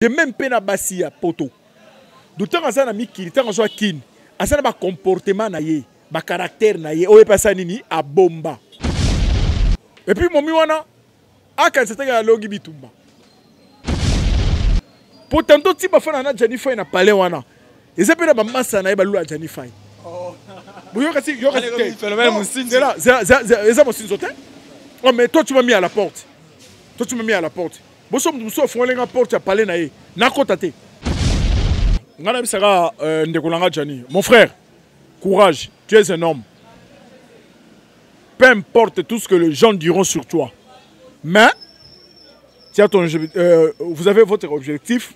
de même pe na basi ya poto d'autant que ça na mikili tant que ça kin asa na ba comportement na ye ba caractère na ye oye pasa nini a bomba et puis momi wana aka c'était ya logi bitumba pourtant ti ba fana na Jennifer na palais wana eza pe na ba massa na ye ba lula Jennifer yo kasi phénomène musine c'est là c'est mon sinzote. Oh mais toi tu m'as mis à la porte. Toi tu m'as mis à la porte. Bon somme nous sommes font la porte à parler na ye. Na kotate. Ngana bisaka ndekolanga Jani. Mon frère, courage, tu es un homme. Peu importe tout ce que les gens diront sur toi. Mais vous avez votre objectif.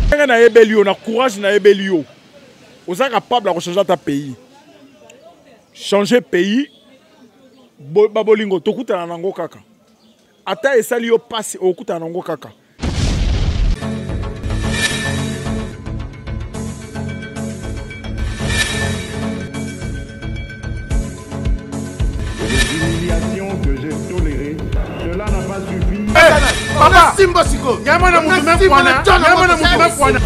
Na ebelio na courage na ebelio. Vous êtes capable de changer ta pays. Changer pays. Babolingo tokuta na nango kaka. Ata esali yo passe okuta na nango kaka. Les humiliations que j'ai tolérées, cela n'a pas suffi. Papa Simba Siko, Yamana Moumoumen Kwana, Yamana Moumoumen Kwana.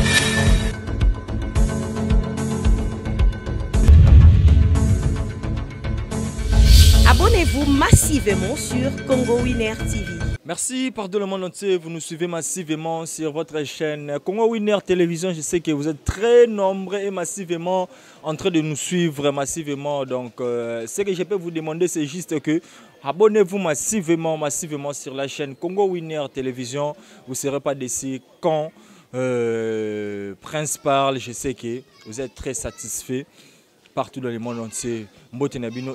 Abonnez-vous massivement sur Congo Winner TV. Merci partout le monde entier, vous nous suivez massivement sur votre chaîne Congo Winner Télévision. Je sais que vous êtes très nombreux et massivement en train de nous suivre massivement. Donc ce que je peux vous demander, c'est juste que abonnez-vous massivement sur la chaîne Congo Winner Télévision. Vous ne serez pas déçus quand Prince parle. Je sais que vous êtes très satisfaits partout dans le monde entier.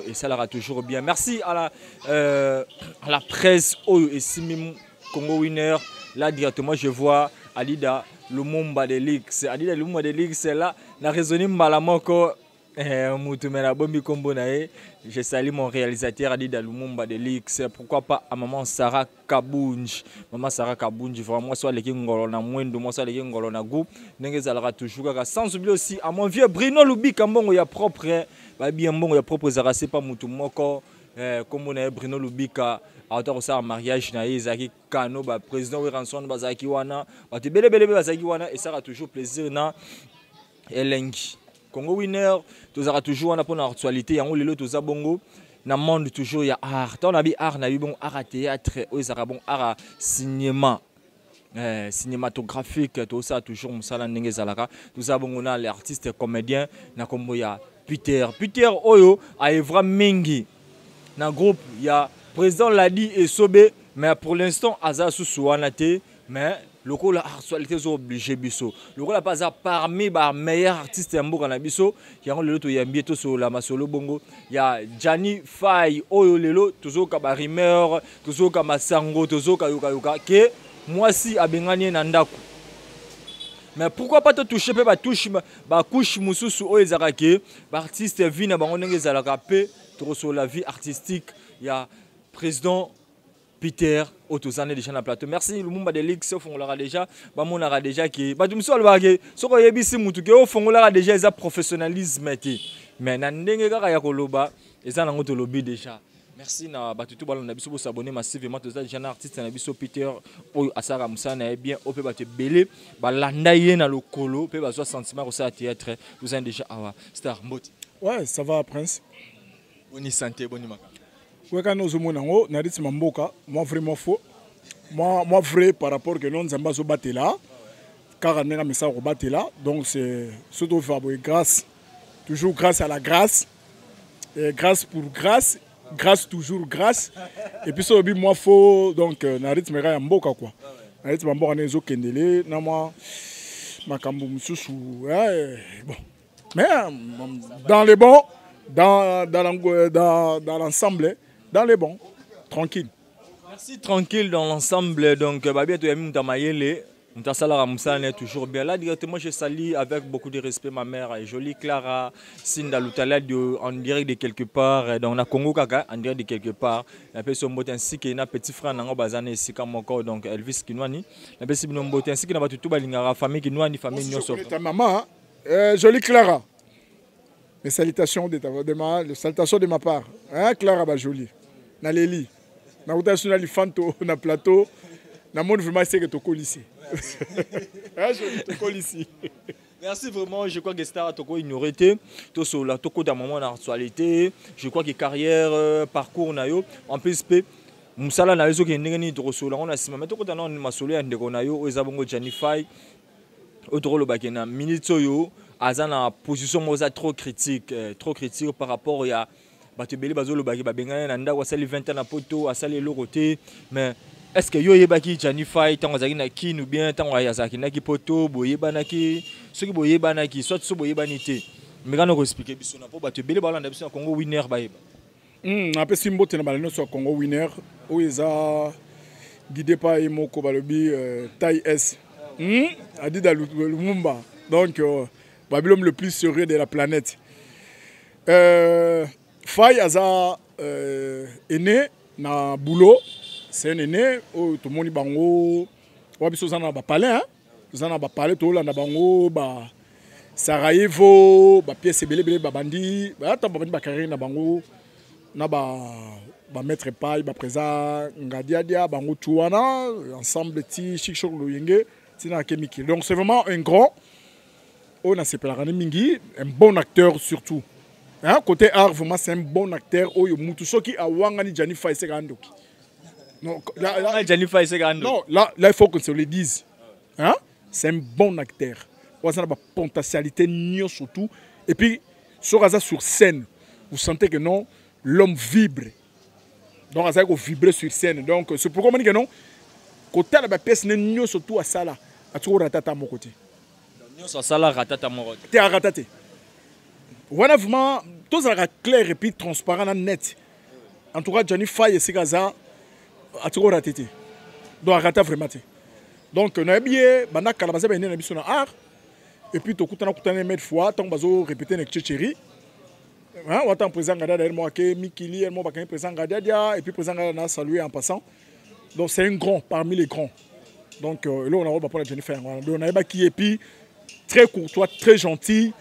Et ça l'aura toujours bien. Merci à la presse et Simim Congo Winner. Là directement je vois Alida Lumumba de Lix. Alida Lumumba de Lix c'est là. Na raisonné malamoko je salue mon réalisateur Alida Lumumba de Lix. Pourquoi pas à maman Sarah Kabunj. Maman Sarah Kabunj, vraiment soit les Ngolo na Mwendo, moi soit les Ngolo na Gou. N'engezalera toujours. Sans oublier aussi à mon vieux Bruno Lubi Kambongo ya propre. Bien bon, ya propre Zara c'est pas mutu moko. Comme on a Bruno Lubika à hauteur de mariage na Izaki Kano ba président Ranson bazaki wana. Ba te bele bazaki wana et ça a toujours plaisir na Elengi. Congo Winner, tu auras toujours pour l'actualité, yango lelo tu bongo na monde toujours ya art. On a bi art na bi bon art à théâtre, o ezara bon art à cinéma. Cinématographique, tout ça toujours musala ndenge zalaka. Tout ça bongo na les artistes comédiens na kombo ya Peter Oyo a Evra Mingi. Dans le groupe, il y a président Ladi et Sobe, mais pour l'instant, Aza Sousouanate, mais le coup, la actualité est obligée. Le coup, la pas parmi les meilleurs artistes en Bourg en Abisso, il y a le il y a bientôt sur la Masolo Bongo, il y a Gianni Faye, Oyo Lelo, toujours comme Rimeur, toujours comme Sango, toujours comme Yuka, que moi si à Bengani Nandaku. Mais pourquoi pas te toucher ba touche ba couche mususu o ezarake ba artiste vina ba onenge zalaka pe sur la vie artistique. Il y a président Peter Otozane déjà na plateau. Merci Lumumba de Lix on l'aura déjà ba mon aura déjà qui ba tumso le bagé soko yebisi mutu ke o fond l'aura déjà za professionnalisme mais na ndenge kaka ya koloba eza nango to lobby déjà. Merci na batutu balon na biso bo s'abonner massivement tous les jeunes artistes na biso Peter oyo asara musana bien o pe bate belé ba landa ye na lokolo pe ba zo sentiment ko ça théâtre vous avez déjà awa star mboti. Ouais, ça va Prince. Boni santé boni maka. Ouais quand nous sommes nango na rythme mboka, moi vraiment faux. Moi vrai par rapport que non zamba zo batté là. Car na message ko batté là, donc c'est surtout favori grâce toujours grâce à la grâce. Et grâce pour grâce. Grâce toujours grâce et puis ça obi moi faut donc na rythme ya mboka quoi na rythme mboka nezo kendele na moi makambo mususu bon mais dans les bons dans l'ensemble dans les bons tranquille. Merci tranquille dans l'ensemble donc babia to yami mutamayele Mtasala Moussane est toujours bien là. Directement, je salue avec beaucoup de respect ma mère, jolie Clara Sinda Lutala en direct de quelque part. Dans la Congo Kaka, en direct de quelque part. La personne mbote ainsi que na petit frère Nango Bazane ici comme encore donc Elvis Kinwani. La personne mbote ainsi que na batutu balingara famille Kinwani famille Nyoso. Ta maman, jolie Clara. Les salutations de ma part. Hein, Clara ba jolie. Na Leli. Na route nationale Fanto na plateau. Na monde vraiment c'est que tu lycée. Je colle ici. Merci vraiment, je crois que Star Toko ignoré, tout sur la Toko d'un moment d'actualité, je crois que carrière, parcours nayo, en PSP, Moussala na yozo qui n'est pas trop on a simé, mais Toko d'un an ma solé un dégonayo, aux abongos Janify, au drôle bakena, minitoyo, azana position moza trop critique par rapport à Batubeli Bazolo Bagi Babengana, Nanda, Wasali 20 ans à Poto, à Sali Loroté, mais est-ce que yo yebaki Janify tant ozaki na ki ou bien tant oyazaki na ki poto boyebanaki ceux qui boyebanaki soit so boyebanité mais quand on expliquer biso na po Batubeli balanda biso na Congo winner bayeba après simbote na balano sur Congo winner o eza guidé par Imoko balobi taille S Adida Lumumba donc l'homme le plus sérieux de la planète Faye aza est né na boulot. C'est un aîné, tout le monde est bango, wabiso zana ba palais, hein, zana ba palais, tout le monde bango, ba Sarajevo, ba pièce belé ba bandi, ba ta bandi ba carré na bango, na ba maître paille, ba présent, ngadiadia, bango tuana, ensemble ti chic choc loyenge, tina kemiki. Donc c'est vraiment un grand, on a sepelé mingi, un bon acteur surtout. Hein, côté art, vraiment c'est un bon acteur, oyo mutu soki awangani Janify segandoki. Non, là, il faut qu'on se le dise. Hein? C'est un bon acteur. Il a une potentialité surtout. Et puis, sur scène, vous sentez que non, l'homme vibre. Donc, il faut vibrer sur scène. Donc, c'est pourquoi on dit que non, côté de la pièce, n'est surtout à ça là. À tout ratata à mon côté. Sur ça là, ratata à mon côté. Tu es à rataté. Voilà vraiment, tout ça clair et puis transparent, net. En tout cas, Janify et Segaza. A toujours raté. Donc, raté vraiment. Donc, on a bien, on a calabasé, on a mis art. Et puis, tout le temps, on a mis fois, on a répété avec Tchéchéri. On a présent Mikili, on a présent Gadadia, et puis présent Gadadia, salué en passant. Donc, c'est un grand parmi les grands. Donc, là, on a pour la Jennifer. On a un qui est puis très courtois, très gentil.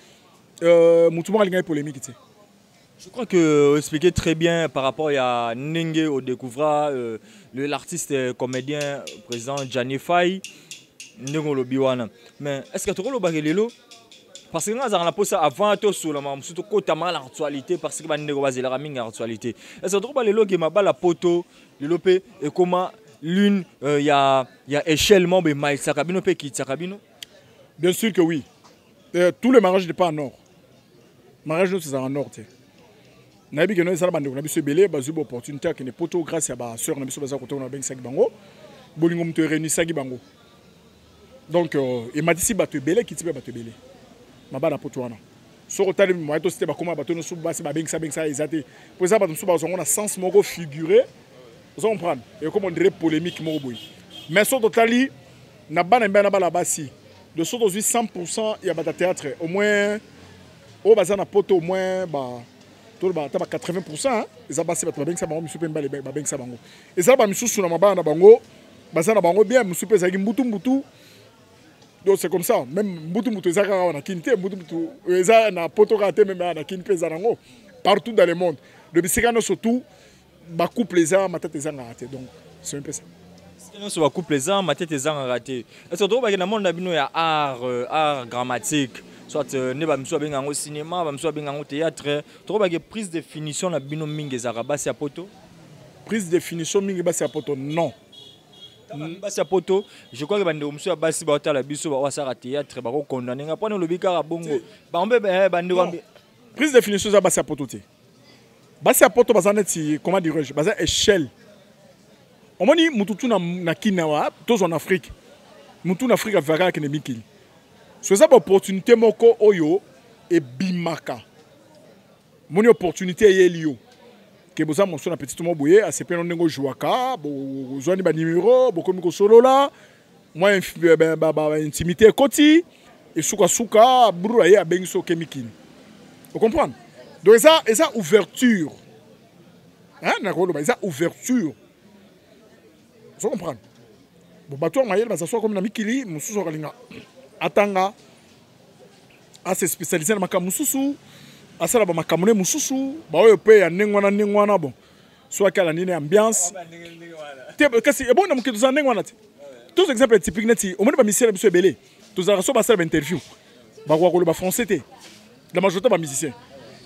Moutouma a une polémique. Je crois que vous expliquez très bien par rapport à Nenge au découvrant l'artiste comédien président Janify Nenge Lobiwana. Mais est-ce que tu as le parce que nous avons posé avant tout sur surtout côté l'actualité parce que Nenge va zéler l'actualité. Est-ce que tu as le qui m'a la poto le et comment l'une il y a échelle membre Maïl Sakabino pe qui Sakabino? Bien sûr que oui. Tous les mariages n'est pas en or. Mariage nous c'est en or. Nabi que nous ça bande on a biso belé bazu opportunité que ne poto grâce à ba sœur na biso baza côté on a ben saki bango bolingo mto réuni saki bango donc et m'a dit si bato belé qui tipe bato belé ma ba na poto wana so ko tali mo to c'était ba comment bato no sou ba se ba ben ça ezate pour ça bato sou ba on a sens moko figuré vous comprendre et comme on dirait polémique moko boy mais so totali na ba na ba la basi de so 100% il y a ba théâtre au moins au baza na poto au moins ba 80%, ils ont passé par ça bango, monsieur Pemba les bango ça bango. Et ça ba monsieur sur na ba na bango, baza na bango bien monsieur Pemba zaki mbutu. Donc c'est comme ça, même mbutu zaka na kinte, mbutu eza na poto raté même na kinte zanango partout dans le monde. Le bisekano surtout ba couple les a ma tête zanga raté. Donc c'est un peu ça. Sinon sur ba couple les a ma tête zanga raté. Est-ce que tu vois que dans le monde na bino ya art grammatique soit ne ba mso benga au cinéma, ba mso benga au théâtre, trop ba prise de définition na bino mingi za basi ya poto. Prise de définition mingi basi ya poto non. Basi ya poto, je crois que bande mso basi ba hôtel biso ba wasara théâtre ba ko condamner nga pona lobi ka bongo. Ba ombe bande wa prise de définition za basi ya poto te. Basi ya poto bazaneti comment dirais-je, baza échelle. On moni mututu na kinawa, tous en Afrique. Mutu na Afrique avara ke ne mikili. C'est ça l'opportunité moko oyo et bimaka. Mon opportunité est liée. Que vous avez mentionné petit mot boye, à ce point on jouaka, vous avez des numéros, beaucoup de solo là, moi intimité côté et souka brouillé à benso kemikini. Vous comprenez? Donc ça ouverture. Hein, d'accord, ça ouverture. Vous comprenez? Bon bateau maïel va s'asseoir comme na mikili, mususu kalinga. Atanga a se spécialiser dans makamususu asala ba makamune mususu ba oyo pe ya nengwana bon soit kala nini ambiance te kasi e bon na mkitu za nengwana te tous exemples typiques neti au moins ba musicien biso belé tous ara so ba faire interview ba kwa ko ba français té la majorité ba musicien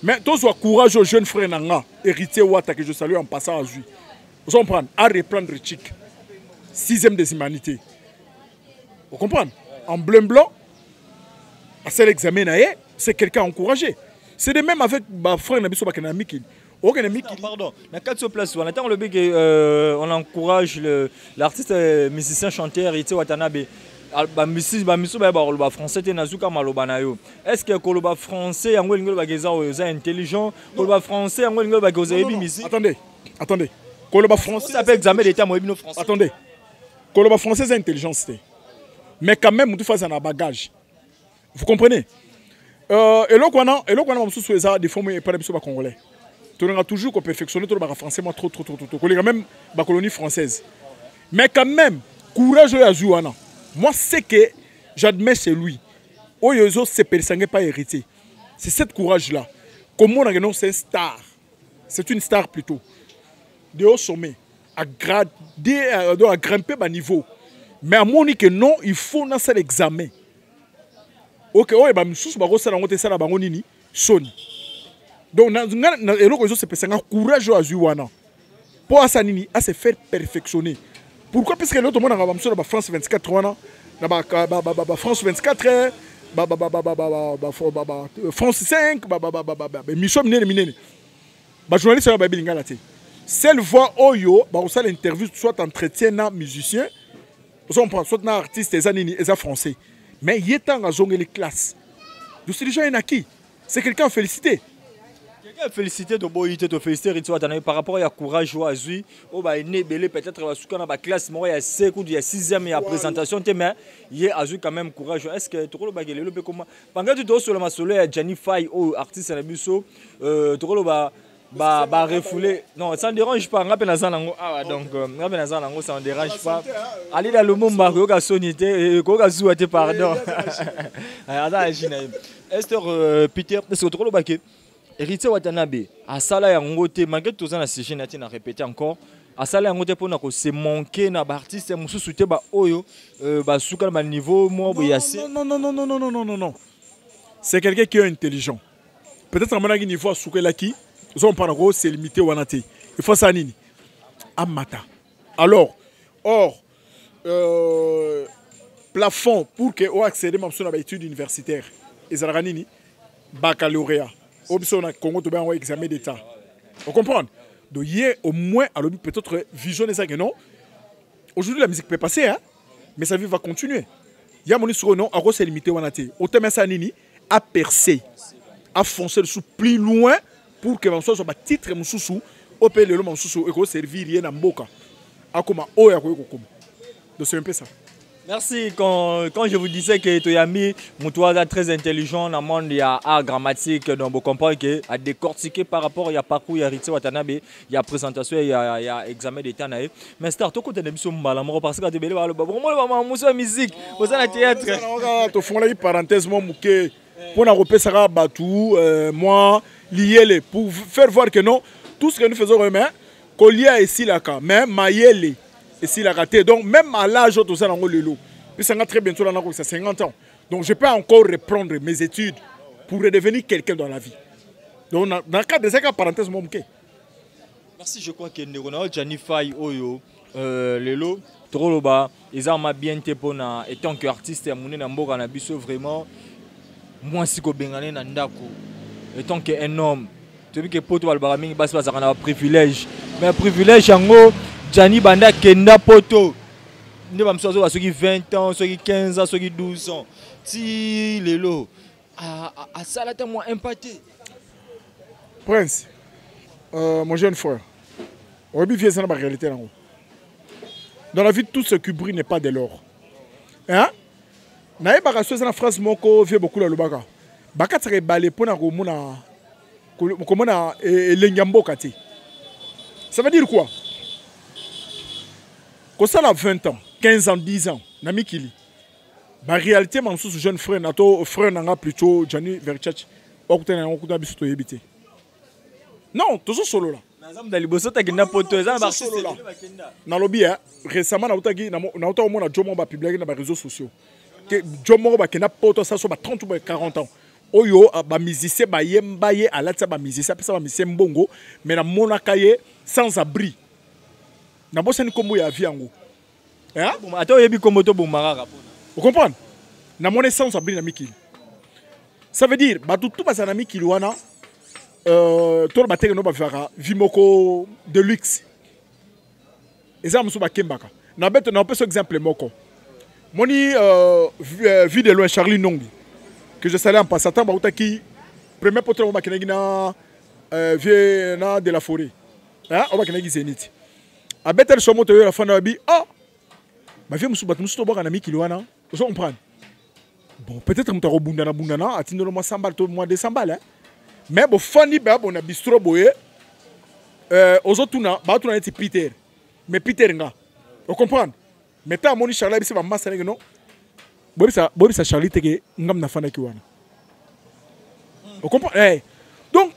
mais tous soit courage aux jeunes frères nanga héritier Wata que je salue en passant à Zui vous comprenez à reprendre chic 6e des humanités vous comprenez en blanc à cet examen c'est quelqu'un encouragé c'est de même avec ba frère na biso ba kana miki. Pardon, dans 4 places, on attend le big, on encourage l'artiste musicien chanteur Héritier Watanabe. Français est-ce que le français est intelligent, le français attendez le français ça peut examiner les termes français. Attendez, le français c'est intelligence mais quand même tu fais un bagage, vous comprenez? Et là qu'on a des formes pas de congolais. Tu as toujours perfectionné le français trop. Même la colonie française. Mais quand même, courage à Zouana. Moi, c'est que j'admets chez lui. Oyozo se persangue pas hérité. C'est cette courage-là. Comme on a dit, c'est une star. C'est une star plutôt. De haut sommet. À grimper à niveau. Mais à mon avis que non, il faut dans cet examen. Ok, oh, bah, sous bah, ça la bangonini, sonne. Donc, c'est un courage à Zouana. Pour Asanini, à se faire perfectionner. Pourquoi? Parce que l'autre monde a France 24 France 24 France 5 mission minene. Journaliste a baby lingala te. Celle voix oyo, ça l'interview soit entretien na musicien, soit na artiste et français. Mais il est en zone les classes. Donc c'est déjà un acquis. C'est quelqu'un à féliciter. Féliciter de boyité, de féliciter par rapport à courage ou à Zui, au bas né belé peut-être à la classe, moi il y a 5 ou il y a 6e il y a présentation, mais il y a Zui quand même courage. Est-ce que tu as le comment pendant que tu as sur le masolo à Gianni Faye ou artiste à la busso, tu as refoulé. Non, ça ne dérange pas. Donc, ça ne dérange pas. Allez dans le monde, Mario Sonité, Koga pardon. Esther Peter, est-ce que tu as le Héritier Watanabe, à Sala Yangote, malgré tout ça, on a répété encore. À Sala Yangote, pour nous, c'est manqué na artiste, nous soutient Oyo, Souka ma niveau, moi, non. C'est quelqu'un qui est intelligent. Peut-être à mon avis, niveau Souka Laki, on parle c'est limité ou anaté. Il faut ça nini. Amata. Alors, plafond pour que on accède à l'étude universitaire. Et ça nini, baccalauréat. Au Congo, tu as un examen d'État. Vous comprenez? Donc, hier, au moins, alors peut-être visionner ça que non. Aujourd'hui, la musique peut passer, hein? Mais sa vie va continuer. Il y a mon histoire, non, à c'est limité, on a été. Autant ça nini, à percer, à foncer le sous plus loin pour que soit sur titre mon sous au pays le mon sous et que servir rien en boca. À comment oya ko comme. Donc c'est un peu ça. Merci. Quand je vous disais que Toyami, mon toit très intelligent, dans le monde, il y a art grammatique, donc vous comprenez qu'il y a décortiqué par rapport, il y a parcours, il y a Héritier Watanabe, il y a présentation, il y a examen d'état. Mais Star, tu as des malamoro parce que tu as des vraiment musique, vous avez théâtre. Tu fais une parenthèse, pour nous repérer ça, moi, lié pour faire voir que non, tout ce que nous faisons, qu'on lié ici là, mais maïele. Et s'il a raté, donc même à l'âge de ça, puis ça va très bientôt, là, 50 ans. Donc je peux encore reprendre mes études pour redevenir quelqu'un dans la vie. Donc dans le cas de ces cas, parenthèse, mon bouquet. Merci, je crois que Neronao, Gianni Faye, Oyo, Lelo, Troloba, ils ont bien été pour et tant qu'artiste, mon Namboka Nabiso, vraiment, moi, si je suis Nandako, et tant qu'un homme, tu vois que pour toi, le barami, c'est un privilège. Mais un privilège, en gros, Gianni Banda Kenda Poto. Nous sommes ceux qui 20 ans, ceux qui 15 ans, ceux qui 12 ans. Si les lots, à ça, là, moi impacté. Prince, mon jeune frère, on va vivre dans la réalité. Dans la vie, tout ce qui brille n'est pas de l'or. Hein? Naïe Barasso, c'est la phrase moko vient beaucoup la lubaka. Baka tsare balé pour na komona lengambo kati. Ça veut dire quoi? Quand ça a 20 ans, 15 ans, 10 ans, Namikili. La réalité, je suis jeune frère, nato frère nanga plutôt Gianni Verchach. Non, toujours solo là. nalobi récemment nauta omona jo moko bapubliaki na baréseaux sociaux ke jo moko bakenda poto sa so ba 30 ou 40 ans oyo bamusicien bayemba ye alatisa bamusicien apesa bamusicien mbongo mais namonaka ye sans abri nabosani nkombo ya vie yango ata oyebi nkombo tobomaka vous comprenez namoni sans abri na mikili ça veut dire bato tu bazala na mikili wana tolo bateke no bavivaka vie moko de luxe eza mosusu bakembaka nabeto naopesa exemple moko moni vie de loin Charlie Nongi que je salais en passant bautaki premier potre bakenaki na vie na de la forêt on bakenaki Zénith abetel somo to la fana bi ma vie mosusu bato mosusu tobwaka na mikili wana vous comprenez bon peut-être moto akobundana bundana atindelo mwa 100 balles to mwa 200 balles mais bon fani ba bon na bistro boye ozotuna ba tuna neti Peter mais Peter nga vous comprenez mais ta moni Charlie bise ba massa ngi non bobisa Charlie teke ngam na fana ki wana vous comprenez donc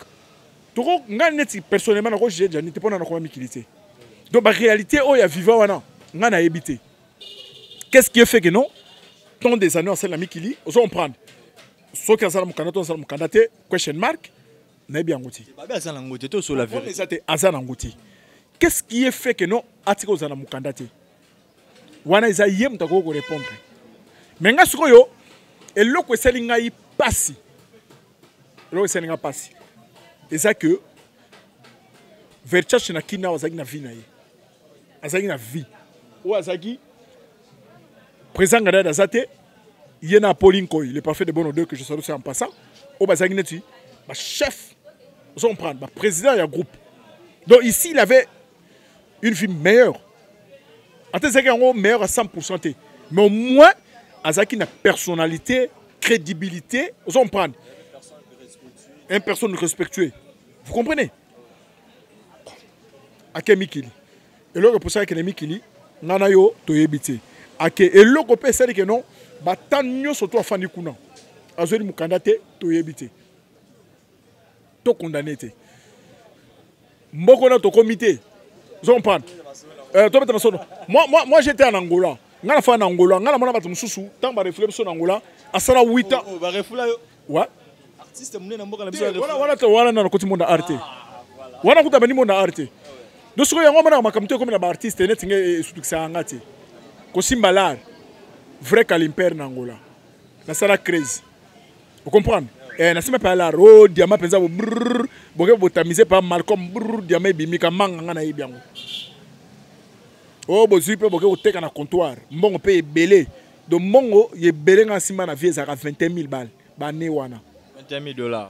toko nga neti personnellement na ko j'ai déjà neti pona na ko mikilité donc la réalité oh ya viva wana nga na ebité qu'est-ce qui fait que non tant des années on s'est la mikili on prend ce qui a ça mon candidat on s'est mon candidat question mark na bien ngoti azana ngoti to sur la vérité c'était azana ngoti qu'est-ce qui est fait que non atiko zana mon candidat wana isa yem ta ko répondre mais nga sikoyo eloko esali ngai pasi eloko esali ngai pasi eza que verchach na kina wazaki na vie na ye azaki na vie ou azaki président Gada Dazate yena Pauline Koy le parfait de bon odeur que je salue en passant au bazaki neti ba chef on prend ba président ya groupe donc ici il avait une vie meilleure atezaki en meilleur à 100% mais au moins azaki na personnalité crédibilité on prend une personne respectueuse vous comprenez akemikili et là pour ça que mikili nana yo toyebite ake eloko pe sali ke non batanyo surtout afandi kuna azoli mukanda te toyebite to condamné te mboko na to comité zon pan to betana sono moi j'étais en Angola ngana fa en Angola ngana mona batu mususu tant ba réflexion en Angola asala 8 ans ba refula yo wa artiste mune na mboka na biso wala na côté monde arte wana kuta bani monde arte donc ce que yango mona makamto comme na ba artiste net nge surtout ça ngati ko simbalar vrai calimper na Angola na sala crazy vous comprenez na sima pa la ro diamant penza bo botamiser pa Malcolm diamant bimika manga na yebiango bo zuipe bo teka na comptoir mbongo pe belé donc mbongo ye belé nga sima na vie za 21000 balles ba ne wana $20,000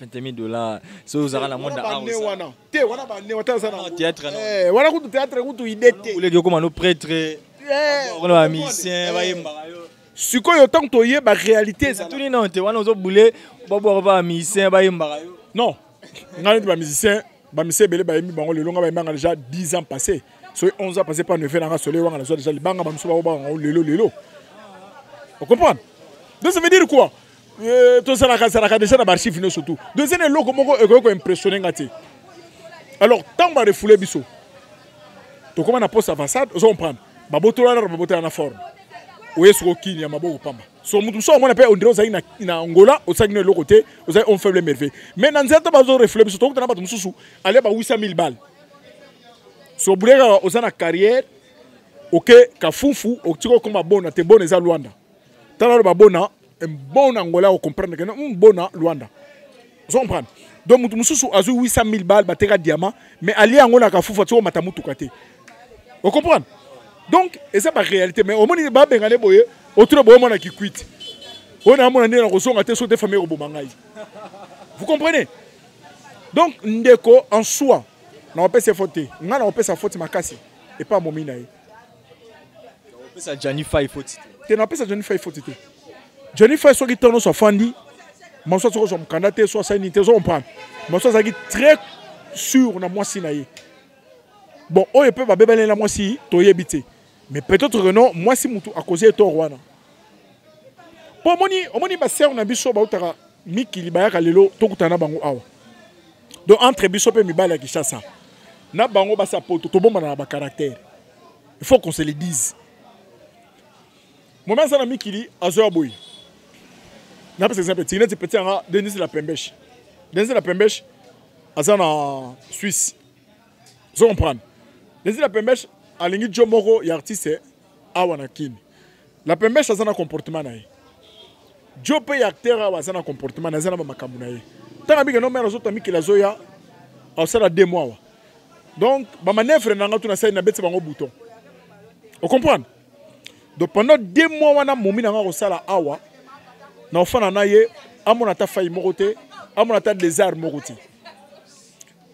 $20,000 so uzara na monde a wana te wana ba ne wata sana théâtre wana ku théâtre ku tu idete ule ko mano prêtre on a musicien ba yemba yo sikoyo tant to ye ba réalité ça tout ni non te wana ozo boule ba bo ba musicien ba yemba yo non ngani ba musicien belé ba yembi bango le longa ba yemba déjà 10 ans passés so 11 ans passés par ne fait na solé wana na déjà libanga ba muso ba lelo vous comprenez donc ça veut dire quoi tout ça la déjà na archive no surtout donc c'est le loco moko eko impressionné ngati alors tant ba refoulé biso to comment na poste à façade on prend ba botola na forme oyeso kini ya maboko pamba so mutu so mona pe ondiro za ina Angola o sa le côté o sa on faible merveille mais na nzeta ba zo refouler biso to kutana ba mususu ale ba 800,000 balles so bulega o sa na carrière OK ka fufu o tiko comme bona te bona za Luanda tala ba bona bon Angola o comprendre que non bona Luanda vous comprenez donc mutu mususu azu 800,000 balles bateka diamant mais ali Angola ka fufu tiko matamutu kate vous comprenez donc et ça la réalité mais au moins ba bengane boye autour boye mona ki quit on a mona ndena ko songa te so te famille ko bomangai vous comprenez donc ndeko en soi na opesa faute ngana opesa faute makasi et pas momina yi opesa Johnny Five faute te na opesa Johnny Five faute te Johnny Five so ki tono so fandi mo so so mkandate so sa unité so on prend mo so za ki très sûr na moi sinayi bon oye peut ba bebele na moi si to yebite mais peut-être que non moi si mutu a causé to rwana po moni ba ser na biso ba utaka mikili ba ya lelo to kutana bango awa Donc entre biso pe mibali ya Kinshasa na bango basa poto to bomba na ba caractère. Il faut qu'on se le dise. Moment ça na mikili azoya boy. Na par exemple tigné petit anga Denis la Pembèche. Denis la Pembèche azana Suisse. Vous comprenez? Denis la Pembèche alingi jomoko ya artiste awana kini. La Pembèche azana comportement na ye. Jo pe ya acteur azana comportement na azana makambu na ye. Tanga bika no mera zo tamiki la zoya au sala 2 mois. Donc ba manœuvre na ngatu na sai na beti bango bouton. Vous comprenez? Donc pendant 2 mois wana momi na ngako sala awa na ofana na ye amona ta faille moroté amona ta lézard moroté.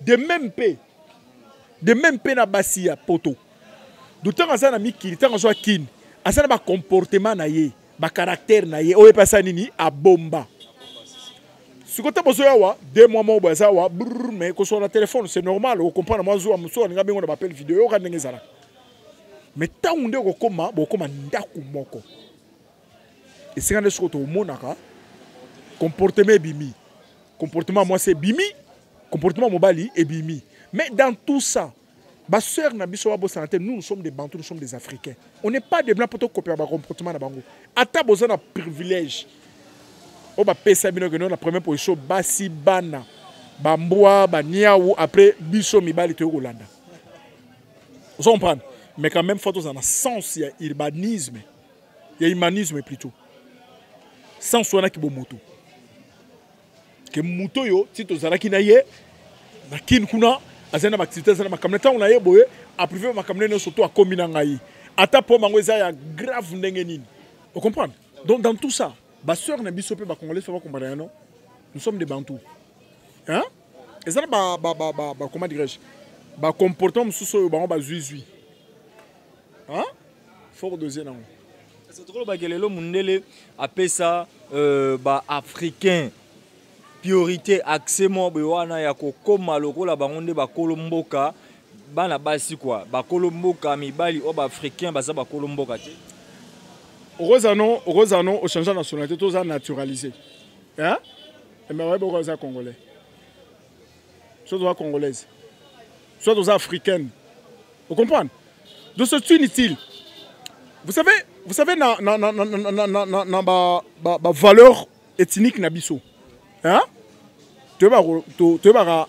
De même pe na basi ya poto. D'autant azana mikili tanga zo kin azana ba comportement na ye ba caractère na ye oye pasa nini a bomba. Si côté bozoya wa 2 mois mo boza wa mais ko sur le téléphone c'est normal on comprend moi zo amuso nga bengo na appel vidéo ka ndenge zala. Mais tant on ko koma bokoma ndaku moko. Et c'est quand est-ce que to monaka comportement bimi. Comportement moi c'est bimi, comportement mobali et bimi. Mais dans tout ça, ma soeur Nabiso Wabo Santé, nous sommes des Bantous, nous sommes des Africains. On n'est pas des Blancs pour copier le comportement de Bango. Ata besoin d'un privilège. On va payer ça bien que nous la première position Basi Bana, Bamboa, Baniaou après Biso Mibali te Hollande. Vous comprenez? Mais quand même, faut dans un sens il y a urbanisme, il y a humanisme plutôt. Sans soin qui bon moto. Que moto yo, si tu zaraki na ye, na kin kuna, azena activité azena makamneta on na ye boye, a privé makamneta surtout a komina ngai. Ata po mango za ya grave ndenge nini. Vous comprenez? Donc dans tout ça, ba sœur na biso pe ba congolais faut pas comprendre non. Nous sommes des Bantous. Hein? Et ça comment dirais-je? Ba comportement sous ba ba zui. Hein? Fort deuxième non. C'est trop bagelelo mundele appelle ça ba africain. Priorité accès mo bewana ya kokoma lokola bangonde ba kolomboka bana basi quoi ba kolomboka mibali o ba africain baza ba kolomboka te. Heureusement au changement de nationalité tout ça naturalisé. Hein? Et mais ouais beaucoup ça congolais. Soit aux congolaises. Soit aux africaines. Vous comprenez? Donc c'est inutile. Vous savez na valeur ethnique na biso. Hein? Tu vas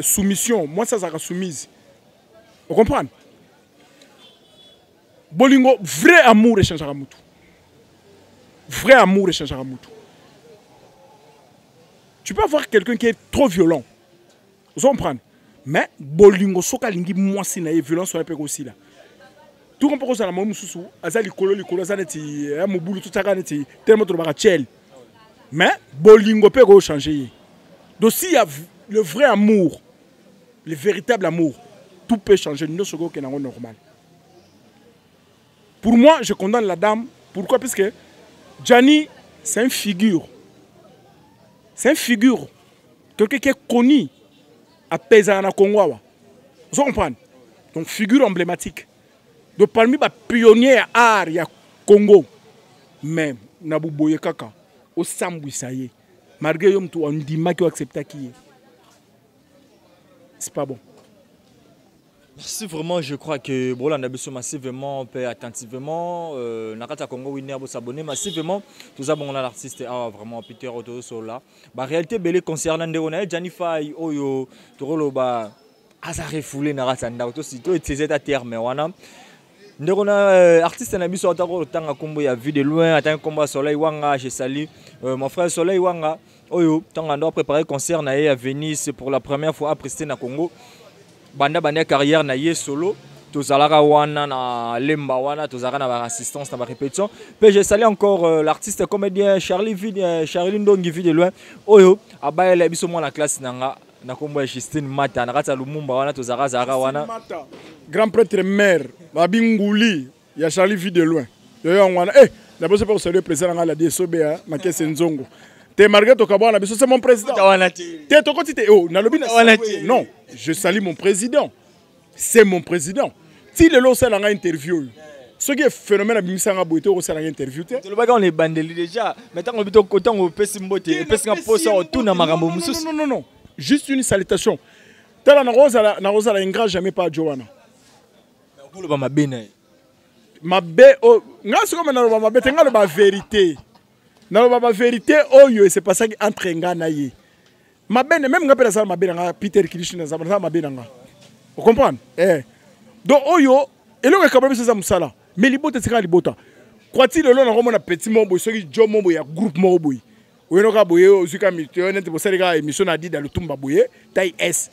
soumission. Moi, ça sera soumise. Vous comprenez? Bolingo, vrai amour échangera moutou. Vrai amour échangera moutou. Tu peux avoir quelqu'un qui est trop violent. Vous comprenez? Mais Bolingo, soka lingi moi si na violence sur la aussi là. Tout comme pour ça la maman sous azali kolo ça neti mobulu tout ça neti tellement trop barachel. Mais Bolingo peut changer. Donc s'il y a le vrai amour, le véritable amour, tout peut changer. Nous sommes normal. Pour moi, je condamne la dame. Pourquoi? Parce que Gianni, c'est une figure. C'est une figure. Quelqu'un qui est connu à Pesana Congo. Vous comprenez? Donc figure emblématique. Donc parmi les pionniers art, il y a Congo. Même Nabou Boye Kaka. Au Sambou Saye. Malgré yom tout, on dit qu'il accepte qui est. C'est pas bon. Merci vraiment, je crois que Brola Nabiso massivement, paie attentivement. Nakata Congo Winner pour s'abonner massivement. Tout ça, bon, on a l'artiste vraiment Peter Otto Sola. La réalité belle concernant Ndéronae, Janifa, Oyo, Torolo, Azare Foulé, Narata Ndauto, si tu es à terre, mais voilà. Ndérona artiste Nabiso Otaro, tant à combo, il a vu de loin, attends combat Soleil Wanga, j'ai sali mon frère Soleil Wanga. Oyo, tant qu'on doit préparer concert naé à Venise pour la première fois après c'était na Congo. Banda carrière naé solo. Tozalaka wana na lemba wana, tozalaka na assistance na répétition. Puis j'ai salé encore l'artiste comédien Charlie Ndongi vu de loin. Oyo, abaye la biso mo na classe nanga na kombo ya Justine Mata na kata Lumumba wana tozalaka zara wana. Grand prêtre maire, Babinguli, ya Charlie vu de loin. Yo wana la bosse pour saluer président la DSOB ma kesse nzongo. T'es Marguerite Okabwana, c'est mon président. T'es ton côté, oh, non, je salue mon président. C'est mon président. Si le lot c'est une interview, ce qui est phénomène à Bimisanga Boito, c'est une interview. Le bagage on est bandeli déjà. Maintenant on est au côté on peut s'imboter, on peut s'imposer autour na marambo. Non. juste une salutation. Tala na rosa la ingrat jamais pas Joanna. Pour le mabé Mabé oh nga siko na lo mabé tenga lo ba vérité. Na lo ba vérité oyo c'est pas ça qui entre nga na ye. Mabé même nga pela ça mabé nga Peter Krishna ça mabé nga. Vous comprenez? Donc oyo eloko kababa ça musala. Mais libota c'est libota. Kwati le long na petit mombo soki jo mombo ya groupe mombo boy. Oyo ka boye ozuka mityo nete bosalika émission na dit dans le tumba boye taille S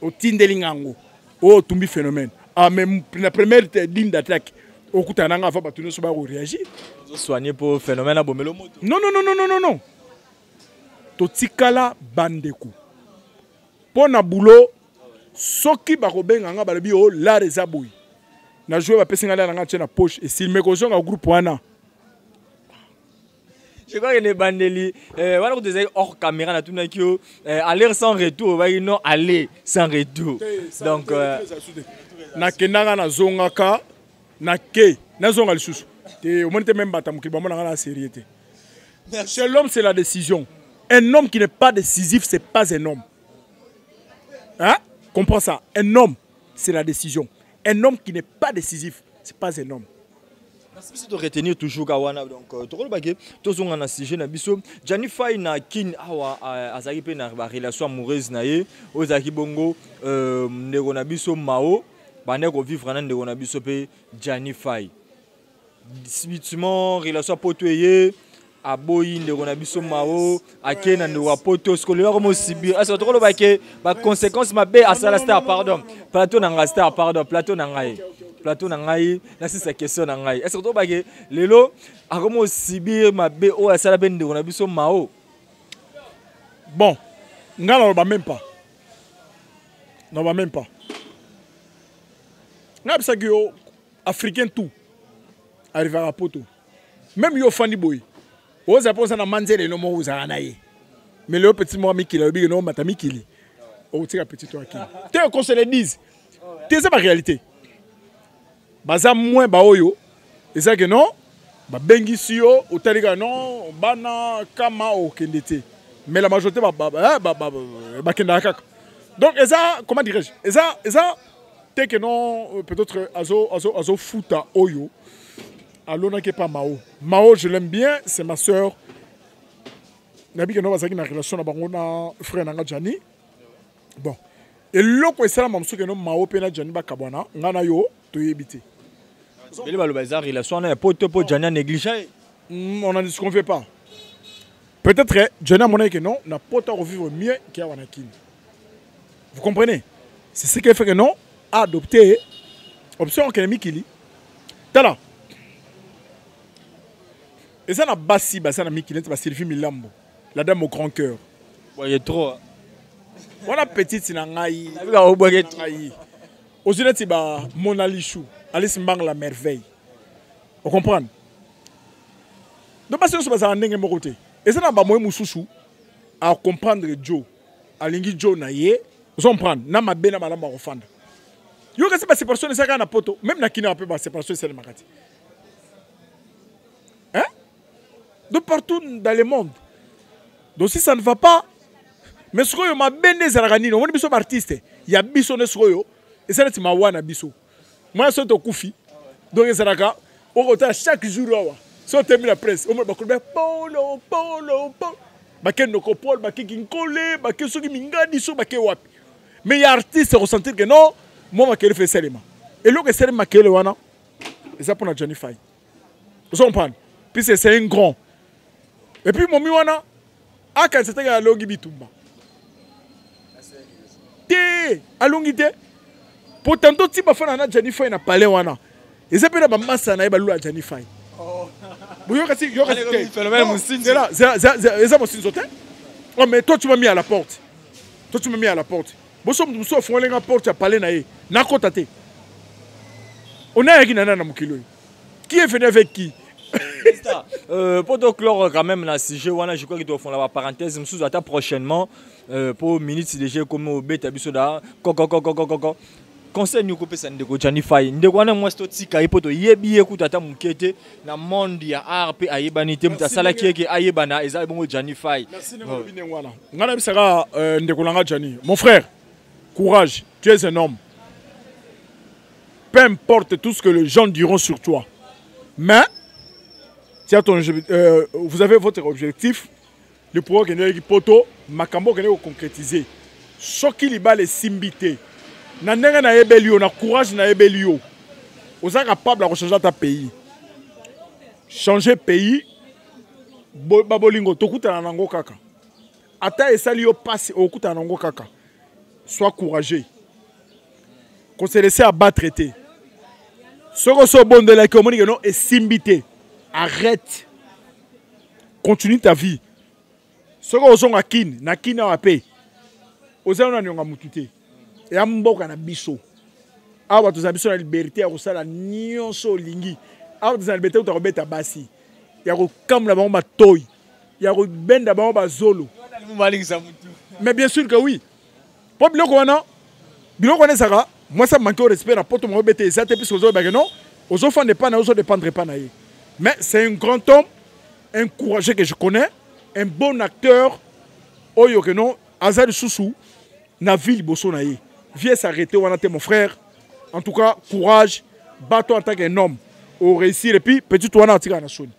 au tindelingango. Oh tumbi phénomène. Ah même la première ligne d'attaque au kutananga va batuna so ba réagir. Soigner pour phénomène à bomelo moto. Non. To tikala bandeku. Pona boulot soki ba kobenga nga balobi o la rezaboui. Na jouer ba pesinga la nga tena poche et s'il me caution au groupe wana. Je crois que les bandeli voilà que des hors caméra na tout na kio aller sans retour va non aller sans retour. Donc na kenanga na zongaka na ke na zonga lisusu. Te au moins même bata mukili bamona na sérieuxité. Chez l'homme c'est la décision. Un homme qui n'est pas décisif c'est pas un homme. Hein? Comprends ça. Un homme c'est la décision. Un homme qui n'est pas décisif, c'est pas un homme. Merci de retenir toujours Kawana. Donc, tu vois, tu as un sujet na biso. Gianni Faye na kin awa azaki pe na relation amoureuse na ye. Ozaki bongo ndeko na biso Mao. Bande ko vivre na ndeko na biso pe Gianni Faye. Subitement relation potoyé. Aboyi ndeko na biso Mao. Akena ndeko poto scolaire comme Sibir. Est-ce que tu vois que ba conséquence mabe à ça la star pardon. Plateau na star pardon. Plateau na ngai. Plateau na ngai na c'est sa question na ngai. Est-ce que tu vois que lelo a comme Sibir mabe o à ça la ben ndeko na biso Mao. Bon, ngala ba même pas. Non ba même pas. Ngab sa yo africain tout. Arrive à poto. Même yo fandi boy. Oza posa na manzele no mo uza na ye. Mais le petit moi mikili obi no mata mikili. O tika petit toi qui. Te qu'on se le dise. C'est ma réalité. Baza moins ba oyo. Et ça que non, ba bengi si yo, o talika non, bana kama o kendete. Mais la majorité ba kenda kaka. Donc ça comment dirais-je? Ça te que non peut-être azo futa oyo. Alors, on n'a pas Mao. Mao, je l'aime bien, c'est ma soeur. Nabi Keno Bazaki na relation avec mon frère Nanga Gianni. Bon. Et l'autre, c'est la même chose que nous Mao Pena Gianni Bakabwana. Ngana yo, to yébité. Il va le bazar, relation na poto po Gianni négligé. On n'en disconvient pas. Peut-être Gianni a monnaie que non, n'a pas revivre mieux qu'il y a Wanakin. Vous comprenez? C'est ce qui fait que non, adopter option économique il y. Tala. Et ça n'a pas si ça n'a mis qu'il est Sylvie Milambo, la dame au grand cœur. Ouais, trop. Voilà petite sinangai. Aux Unis ba Mona Lichou, Alice Mbang la merveille. Vous comprenez? Donc parce que ça va n'engue mon côté. Et ça n'a pas moi moussoussou à comprendre Joe, à lingi Joe na ye. Vous comprenez? Na ma bena malamba ofanda. Yo que c'est pas ces personnes ça na poto, même na kina peu ba ces personnes c'est le makati. Hein? De partout dans le monde. Donc si ça ne va pas, mais ce que ma bende zaraganino, on est biso artiste, il y a biso ne soyo, et ça c'est ma wana biso. Moi je suis au Koufi, donc zaraka, on retard chaque jour là. Si on termine la presse, on me dit polo, baké no kopol, baké kinkole, baké soki mingadi so baké wapi. Mais il y a artiste ressentir que non, moi ma kele fait seulement. Et l'autre c'est ma kele wana, et ça pour la Gianni Faye. Vous comprenez? Puis c'est un grand. Et puis mon miwana, ah quand c'était à longi bitumba. Té, à longi té. Pourtant tout type de fana na Gianni Faye na palais wana. Et ça peut être ma masse na ibalu à Gianni Faye. Vous voyez que yo kasi phénomène mon signe. C'est là, c'est mon signe sauté. Oh mais toi tu m'as mis à la porte. Toi tu m'as mis à la porte. Bon somme nous so font la porte à palais na ye. Na kotate. On a qui nana na mukilo. Qui est venu avec qui? Pour te clore quand même la sujet, je crois qu'il doit faire la parenthèse. Je suis prochainement pour minutes déjà comme au bête abisoda. conseil nous couper ça ndeko Johnny Faye ndeko wana moi sto tika ipoto yebi ekuta ta mukete na monde ya RP ayebanité muta sala kieke ayebana eza bongo Johnny Faye. Merci ndeko binengwana. Ngana bisaka ndeko langa Johnny. Mon frère, courage, tu es un homme. Peu importe tout ce que les gens diront sur toi. Mais vous avez votre objectif. Le pouvoir que vous poto, makambo que vous concrétiser. Ce qui li ba les simbité. Na ndenge na ebelio, na courage na ebelio. Vous êtes capable de changer ta pays. Changer pays. Babolingo tokuta na nango kaka. Ata esali yo passe okuta na nango kaka. Sois courageux. Qu'on se laisse abattre. Ce que ce bon de la commune est simbité. Arrête. Continue ta vie. Ce que vous avez na kin na paix. Vous avez un mutute. Et à mboka na biso. Awa tu zabiso la liberté à osala nyonso lingi. Awa tu liberté tu robeta basi. Ya ko kam la ba toy. Ya ko benda ba zolo. Mais bien sûr que oui. Pour biloko wana. Biloko wana saka. Moi ça manque au respect à poto mo bete ça te puisque aux non. Aux enfants ne pas na aux dépendre pas na. Mais c'est un grand homme, un courageux que je connais, un bon acteur. Oyo que non, Azad Soussou, na ville bosso na ye. Viens s'arrêter, on a mon frère. En tout cas, courage, bats-toi en tant qu'un homme. Au réussir et puis petit toi na tika na soni.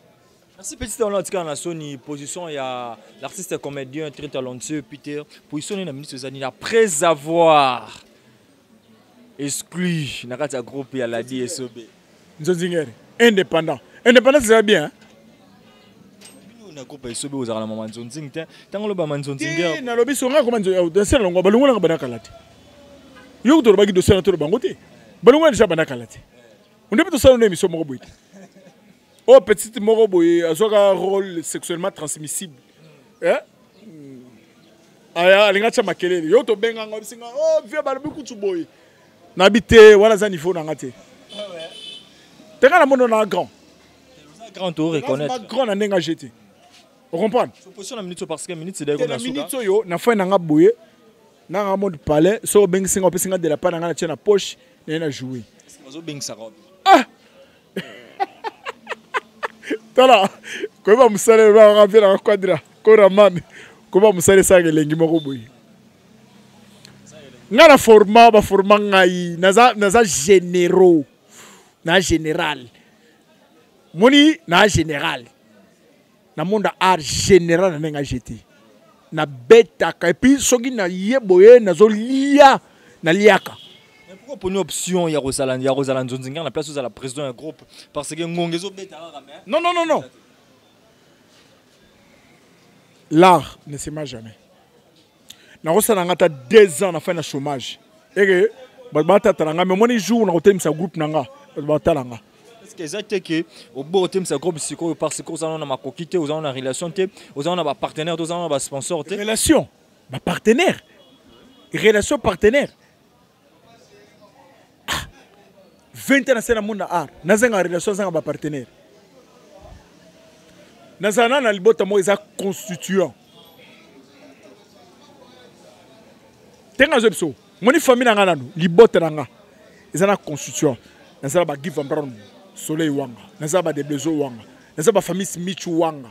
Merci petit on a tika na soni position il y a l'artiste comédien très talentueux Peter. Position na ministre Zani après avoir exclu na kati ya groupe ya Ladi et Sobé. Nzonzingere indépendant. Indépendant c'est bien. Na groupe ya Sobé ozala maman Nzonzing te. Tango lo ba Nzonzingere. Na lobi songa comment danser longo balungu na bana kalate. Yo to bagi dossier na to bangote. Balungu déjà bana kalate. On depuis to ça na émission moko boy. Oh petite moko boy azoka rôle sexuellement transmissible. Aya alinga cha makelele. Yo to benga ngo bisinga oh via balobi kutu boy. Nabité wala za niveau na ngate. T'es quand la na grand. Grand tour reconnaître. Grand na nenga jeté. Vous comprenez? Position na minute parce que minute c'est d'ailleurs na minute yo na fin na nga boye. Na nga monde palais so bengi singa opesinga de la pa na nga na poche na jouer. Ozo bengi sa robe. Ah. Tala. Ko ba musale ba remplir na quadra. Ko raman. Ko ba musale sa ngelengi moko boye. Nga na format ba format ngai naza généraux. Na général. Moni na général. Na monde art général na nga jeté. Na beta ka et puis soki na yeboye na zo lia na liaka. Mais pourquoi pour une option ya Rosaland Nzonzinga la place où la président un groupe parce que ngongezo beta Non. L'art ne se mange jamais. Na Rosaland ngata 2 ans na fin na chômage. Et que bata talanga mais moni jour na hotel sa groupe nanga bata talanga. Est-ce que exact que au beau thème ça groupe psycho parce que on a ma coquité on a une relation on a ba partenaire on a ba sponsor relation ba partenaire relation partenaire 20 ans na monde art nazanga relation zanga ba partenaire nazana na libota mo eza constituant tenga zepso moni famille nga nanu libota nga ezana constituant nazala ba give ambron Soleil Wanga, Nazaba de Blezo Wanga, Nazaba famille Smith Wanga,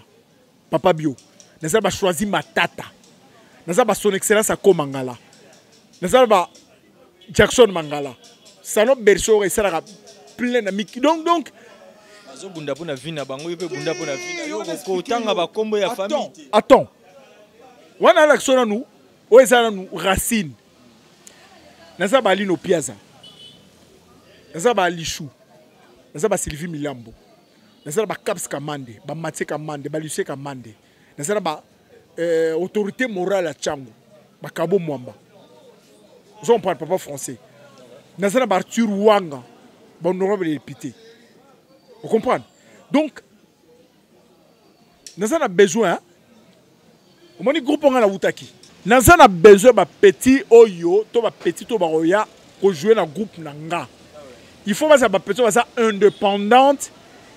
Papa Bio, Nazaba choisi Matata, Nazaba son excellence à Komangala, Nazaba Jackson Mangala, Salon Berceau et Sarah plein d'amis. Donc, attends, Wana l'action nous, Oezana nous racine, Nazaba Lino Piazza, Nazaba Lichou. Nazaba Sylvie Milambo. Nazaba Caps Kamande, ba Mathieu Kamande, ba Lucie Kamande. Nazaba autorité morale à Tchango, ba Kabo Mwamba. Je ne parle pas français. Nazaba Arthur Wanga, ba honorable député. Vous comprenez? Donc, Nazaba besoin, on dit groupe on a Wutaki. Nazaba besoin ba petit oyo, to ba petit to ba oya, pour jouer dans groupe nanga. Il faut que ça soit indépendante,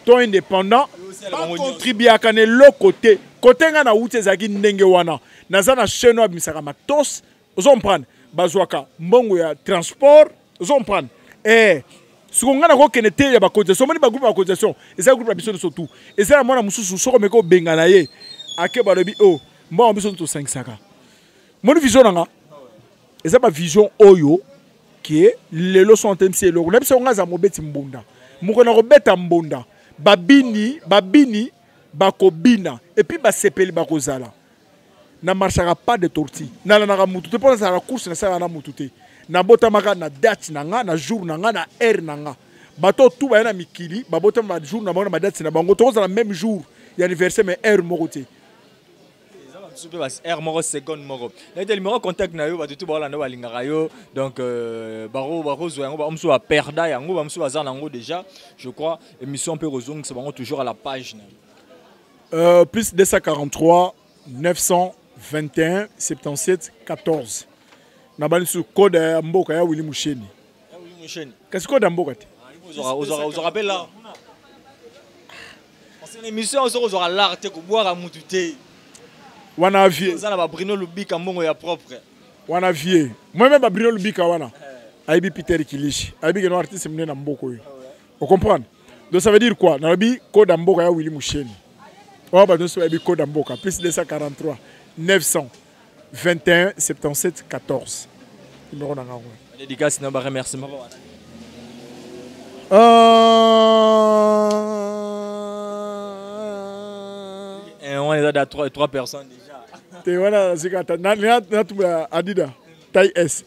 toi indépendant, pas contribuer à l'autre côté. Côté na outé zaki ndenge wana. Naza na cheno abisaka matos, vous comprenez? Bazwaka mbongo ya transport, Vous comprenez? Ce qu'on a reconnu, il y a des cotisations, il y a des cotisations. Et c'est un groupe de surtout. Et c'est un mois où je suis en Bengalaye. À Kebalobi, oh, moi, je suis 5 sagas. Mon vision, c'est ma vision Oyo, qui est les leçons en termes de l'eau. On a besoin de mobeti mbonda. Mouko robeta mbonda. Babini, bakobina. Et puis, sepeli bakozala. Na marchera pas de tortilles. Na mutute pour la course, na ça na mutute. Na botamaka na date nanga, na jour nanga, na heure nanga. Bato tout ba na mikili, ba botama jour na bango na date na bango. Tous le même jour. Il y a anniversaire mais heure moroté. Air moro seconde moro. Là il numéro contact na yo ba tout ba landa ba lingaka yo donc baro zo yango ba mso a perda yango ba mso bazana yango déjà je crois émission peu rozong c'est bango toujours à la page plus 243 921 77 14 na bani sur code ya mboka ya Willy Musheni. Qu'est-ce code ya mboka te? Vous rappelle là. C'est une émission on aura l'art te ko boire à mutute. Wana vie. Vous avez Bruno Lubika mbongo ya propre. Wana vie. Moi-même Bruno Lubika wana. Aibi Peter Kilishi. Aibi que nos artistes mné na mboko yo. Vous comprenez? Donc ça veut dire quoi? Na bi code mboka ya Willy Musheni. Oh bah nous aibi code mboka plus 243 921 77 14. Numéro na ngako. Dédicace na ba remerciement. On est à 3 personnes déjà. Voilà, c'est quand Adida, taille S.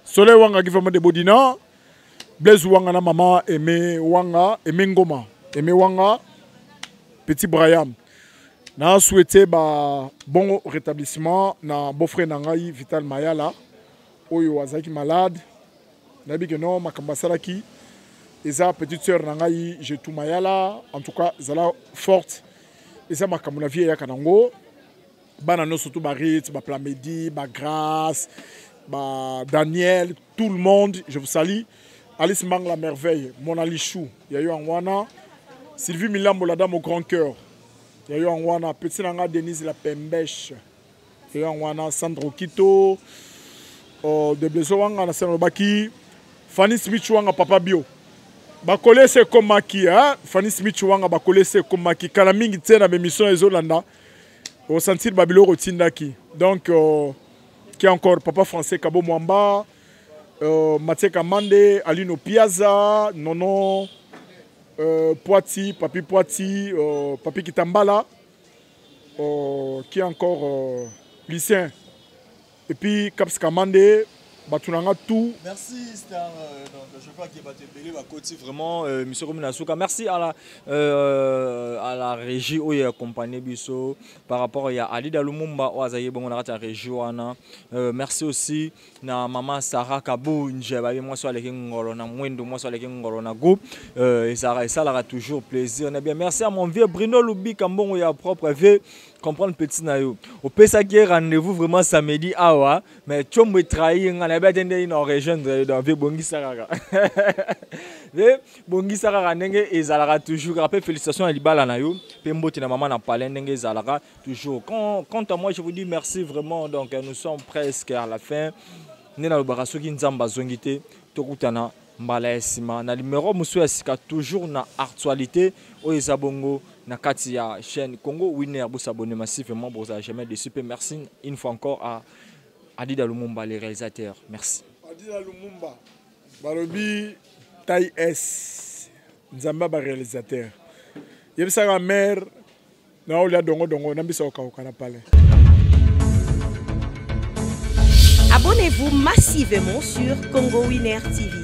Soleil Wanga qui fait des bodina, Blaise Wanga na maman, Aimé Wanga, Aimé Ngoma, Aimé Wanga, petit Brian. Na souhaité bon rétablissement na beau-frère Nangaï Vital Mayala, Oyo Wazaki malade, Nabi que non, Makambasalaki, et sa petite sœur Nangaï, j'ai tout Mayala, en tout cas, Zala forte. Et ça, ma vie est à Kanango. Banano surtout Barit, Plamedi, Grâce, Daniel, tout le monde, je vous salue. Alice Mang la merveille, Mona Lichou, il y a eu en Wana. Sylvie Milambo, la dame au grand cœur. Il y a eu en Wana. Petit Nanga Denise la Pembèche. Il y a eu en Wana. Sandro Kito. De Blezo Wanga, Nassano Baki. Fanny Smith Wanga, Papa Bio. Bakole se komaki hein Fanny Smith wanga bakole se komaki kala mingi tsena be mission ezolanda au sentir babilo rotindaki donc qui encore papa français Kabo Mwamba Mathieu Kamande Alino Piazza Nono Poiti Papi Poiti Papi Kitambala qui encore lycéen et puis Caps Kamande Batunanga tout. Merci Star. Donc, je crois qu'il va te payer ma côté vraiment monsieur Kominasuka. Merci à la régie où il a accompagné Bisso par rapport à Alida Lumumba où Azaye bon on a la régie wana. Merci aussi na maman Sarah Kabou Njeba moi sur les ngolo na mwendo moi sur les ngolo na groupe et ça aura toujours plaisir. On est bien. Merci à mon vieux Bruno Lubika mbongo ya propre vieux comprendre petit nayo. Au pesa qui rendez-vous vraiment samedi awa mais chombe trahir on a bien attendu une région dans vieux Bongi Sarara. Bongi Sarara ndenge ezalaka toujours rappel félicitations à Libala nayo pemboti na maman na palais ndenge ezalaka toujours. Quant à moi je vous dis merci vraiment donc nous sommes presque à la fin. Nena lobaraso ki nzamba zongité tokutana mbala esima na numéro musu asika toujours na actualité o ezabongo na kati ya chaîne Congo Winner vous s'abonner massivement pour ça jamais de super merci une fois encore à Adida Lumumba les réalisateurs merci Adida Lumumba balobi taille S nzamba ba réalisateur yebisa la mère na olia dongo na bisa oka na palais. Abonnez-vous massivement sur Congo Winner TV.